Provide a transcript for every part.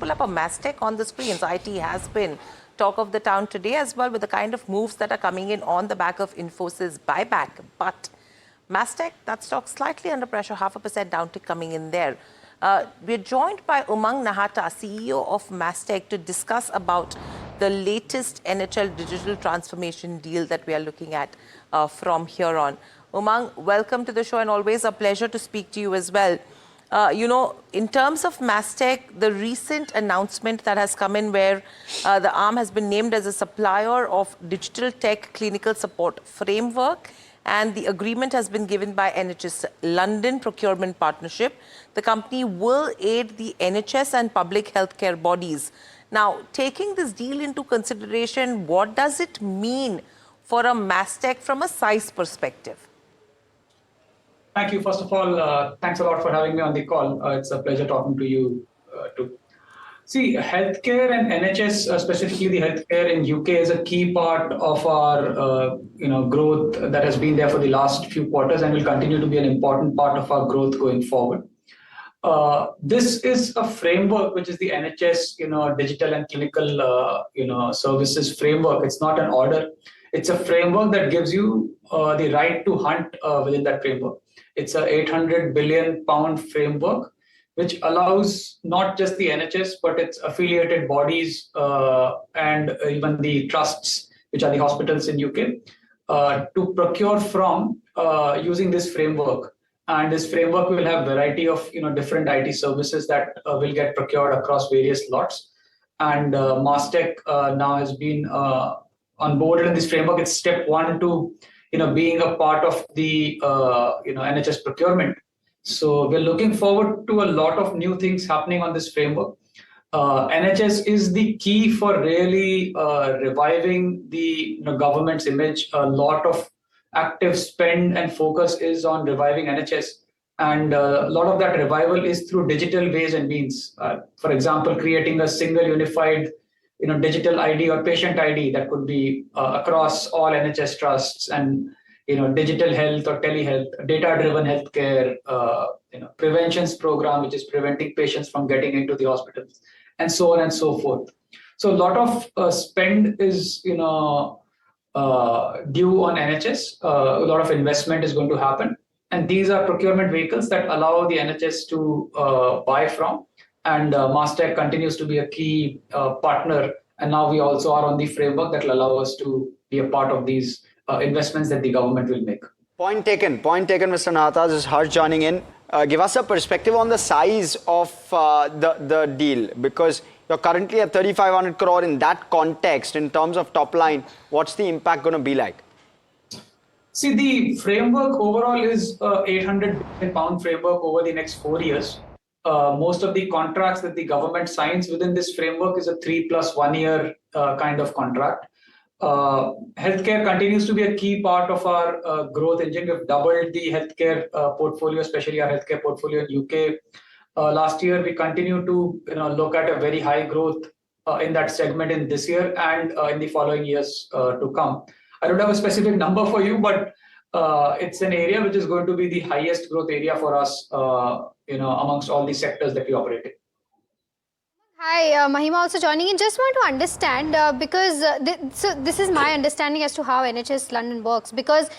pull up a Mastek on the screens. IT has been talk of the town today as well, with the kind of moves that are coming in on the back of Infosys buyback. But Mastek, that stock slightly under pressure, 0.5% downtick coming in there. We're joined by Umang Nahata, CEO of Mastek, to discuss about the latest NHL digital transformation deal that we are looking at from here on. Umang, welcome to the show, and always a pleasure to speak to you as well. In terms of Mastek, the recent announcement that has come in where the arm has been named as a supplier of digital tech clinical support framework, and the agreement has been given by NHS London Procurement Partnership. The company will aid the NHS and public healthcare bodies. Now, taking this deal into consideration, what does it mean for a Mastek from a size perspective? Thank you. First of all, thanks a lot for having me on the call. It's a pleasure talking to you too. See, healthcare and NHS, specifically the healthcare in UK, is a key part of our growth that has been there for the last few quarters and will continue to be an important part of our growth going forward. This is a framework which is the NHS, digital and clinical, services framework. It's not an order. It's a framework that gives you the right to hunt within that framework. It's a £800 billion framework, which allows not just the NHS, but its affiliated bodies and even the trusts, which are the hospitals in UK, to procure from using this framework. And this framework will have a variety of different IT services that will get procured across various lots. And Mastek now has been onboarded in this framework. It's step one to being a part of the NHS procurement. So we're looking forward to a lot of new things happening on this framework. NHS is the key for really reviving the government's image. A lot of active spend and focus is on reviving NHS. And a lot of that revival is through digital ways and means. For example, creating a single unified digital ID or patient ID that could be across all NHS trusts, and digital health or telehealth, data-driven healthcare, preventions program, which is preventing patients from getting into the hospitals, and so on and so forth. So a lot of spend is due on NHS. A lot of investment is going to happen, and these are procurement vehicles that allow the NHS to buy from. And Mastek continues to be a key partner. And now we also are on the framework that will allow us to be a part of these investments that the government will make. Point taken, Mr. Nahata. This is Harsh joining in. Give us a perspective on the size of the deal, because you're currently at 3,500 crore. In that context, in terms of top line, what's the impact going to be like? See, the framework overall is £800 billion framework over the next 4 years. Most of the contracts that the government signs within this framework is a 3+1 year kind of contract. Healthcare continues to be a key part of our growth engine. We've doubled the healthcare portfolio, especially our healthcare portfolio in UK. Last year, we continue to look at a very high growth in that segment in this year and in the following years to come. I don't have a specific number for you, but it's an area which is going to be the highest growth area for us, amongst all the sectors that we operate in. Hi, Mahima also joining in. Just want to understand, because this is my understanding as to how NHS London works, because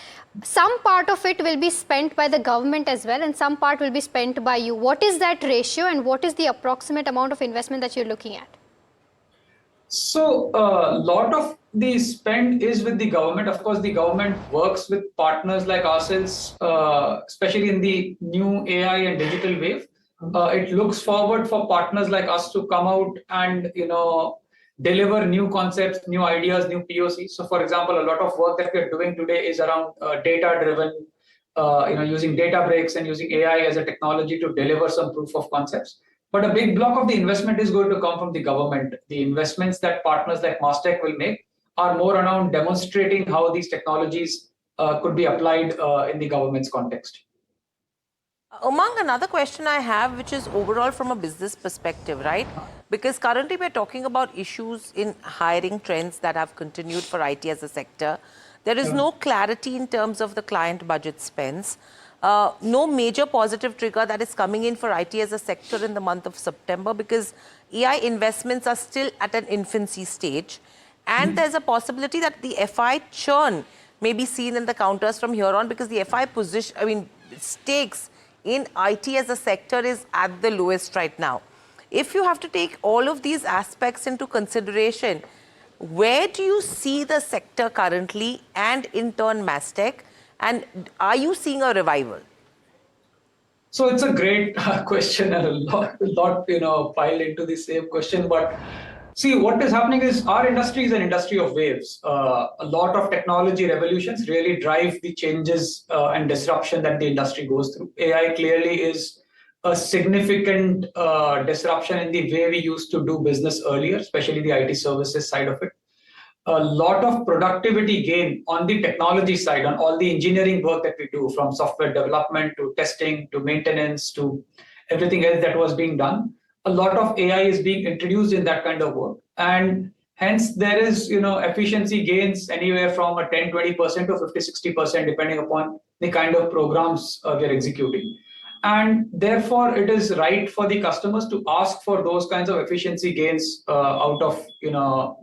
some part of it will be spent by the government as well, and some part will be spent by you. What is that ratio, and what is the approximate amount of investment that you're looking at? So a lot of the spend is with the government. Of course, the government works with partners like ourselves, especially in the new AI and digital wave. It looks forward for partners like us to come out and deliver new concepts, new ideas, new POCs. So, for example, a lot of work that we're doing today is around data-driven, using data breaks and using AI as a technology to deliver some proof of concepts. But a big block of the investment is going to come from the government. The investments that partners like Mastek will make are more around demonstrating how these technologies could be applied in the government's context. Umang, another question I have, which is overall from a business perspective, right? Because currently we're talking about issues in hiring trends that have continued for IT as a sector. There is no clarity in terms of the client budget spends. no major positive trigger that is coming in for IT as a sector in the month of September, because AI investments are still at an infancy stage. And there's a possibility that the FI churn may be seen in the counters from here on, because the FI position, stakes in IT as a sector is at the lowest right now. If you have to take all of these aspects into consideration, where do you see the sector currently and in turn Mastek? And are you seeing a revival? So it's a great question, and a lot piled into the same question. But see, what is happening is our industry is an industry of waves. A lot of technology revolutions really drive the changes and disruption that the industry goes through. AI clearly is a significant disruption in the way we used to do business earlier, especially the IT services side of it. A lot of productivity gain on the technology side, on all the engineering work that we do, from software development to testing to maintenance to everything else that was being done. A lot of AI is being introduced in that kind of work. And hence there is, efficiency gains anywhere from a 10, 20% to 50, 60%, depending upon the kind of programs we're executing. And therefore, it is right for the customers to ask for those kinds of efficiency gains out of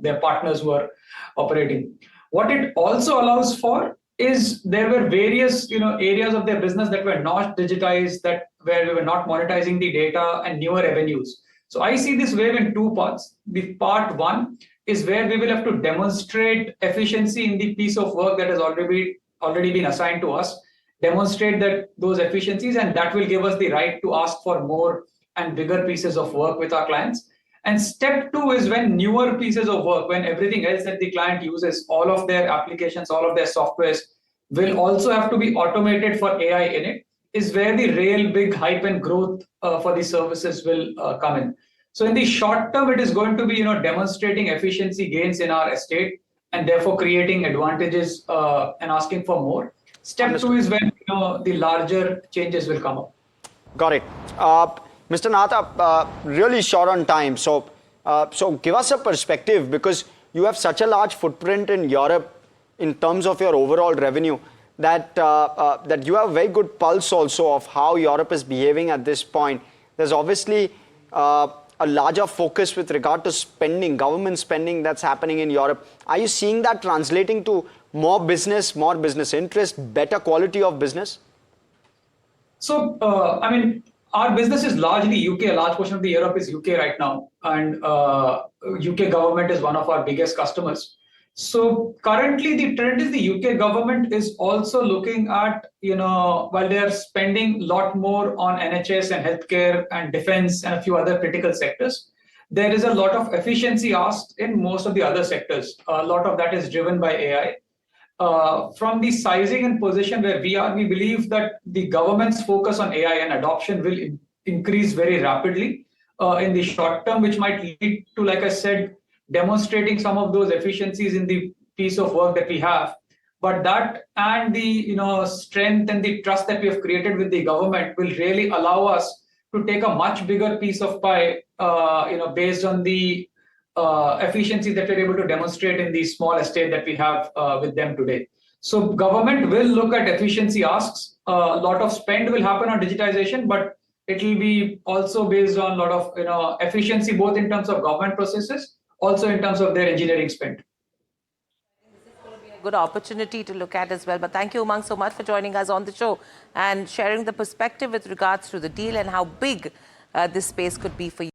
their partners who are operating. What it also allows for is there were various areas of their business that were not digitized, where we were not monetizing the data, and newer revenues. So I see this wave in two parts. The part one is where we will have to demonstrate efficiency in the piece of work that has already been assigned to us, demonstrate that those efficiencies, and that will give us the right to ask for more and bigger pieces of work with our clients. And step two is when newer pieces of work, when everything else that the client uses, all of their applications, all of their softwares will also have to be automated for AI in it, is where the real big hype and growth for the services will come in. So in the short term, it is going to be demonstrating efficiency gains in our estate, and therefore creating advantages and asking for more. Step two is when the larger changes will come up. Got it. Mr. Nahata, really short on time. So give us a perspective, because you have such a large footprint in Europe in terms of your overall revenue, that you have a very good pulse also of how Europe is behaving at this point. There's obviously a larger focus with regard to spending, government spending that's happening in Europe. Are you seeing that translating to more business interest, better quality of business? So, our business is largely UK. A large portion of the Europe is UK right now. And UK government is one of our biggest customers. So currently the trend is the UK government is also looking at, while they are spending a lot more on NHS and healthcare and defense and a few other critical sectors, there is a lot of efficiency asked in most of the other sectors. A lot of that is driven by AI. From the sizing and position where we are, we believe that the government's focus on AI and adoption will increase very rapidly in the short term, which might lead to, like I said, demonstrating some of those efficiencies in the piece of work that we have. But that and the strength and the trust that we have created with the government will really allow us to take a much bigger piece of pie, based on the efficiency that we're able to demonstrate in the small estate that we have with them today. So government will look at efficiency asks. A lot of spend will happen on digitization, but it will be also based on a lot of efficiency, both in terms of government processes, also in terms of their engineering spend. Good opportunity to look at as well. But thank you, Umang, so much for joining us on the show and sharing the perspective with regards to the deal and how big this space could be for you.